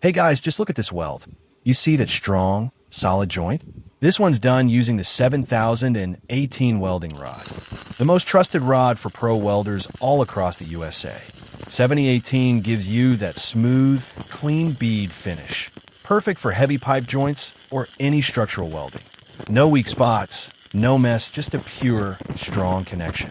Hey guys, just look at this weld. You see that strong, solid joint? This one's done using the 7018 welding rod, the most trusted rod for pro welders all across the USA. 7018 gives you that smooth, clean bead finish, perfect for heavy pipe joints or any structural welding. No weak spots, no mess, just a pure, strong connection.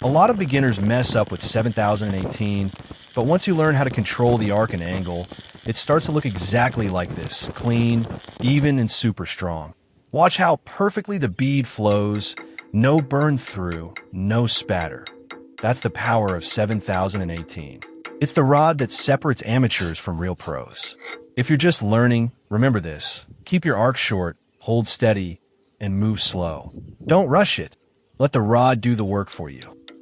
A lot of beginners mess up with 7018, but once you learn how to control the arc and angle, it starts to look exactly like this, clean, even, and super strong. Watch how perfectly the bead flows, no burn through, no spatter. That's the power of 7018. It's the rod that separates amateurs from real pros. If you're just learning, remember this. Keep your arc short, hold steady, and move slow. Don't rush it. Let the rod do the work for you.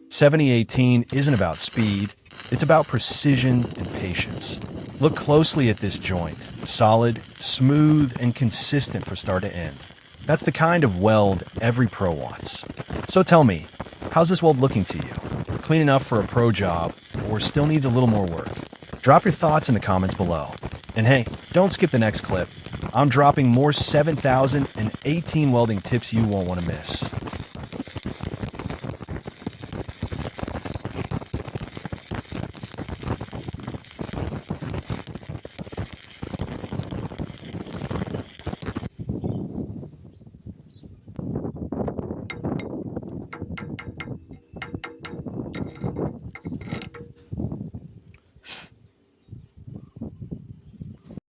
7018 isn't about speed, it's about precision and patience. Look closely at this joint. Solid, smooth, and consistent from start to end. That's the kind of weld every pro wants. So tell me, how's this weld looking to you? Clean enough for a pro job, or still needs a little more work? Drop your thoughts in the comments below. And hey, don't skip the next clip. I'm dropping more 7018 welding tips you won't want to miss.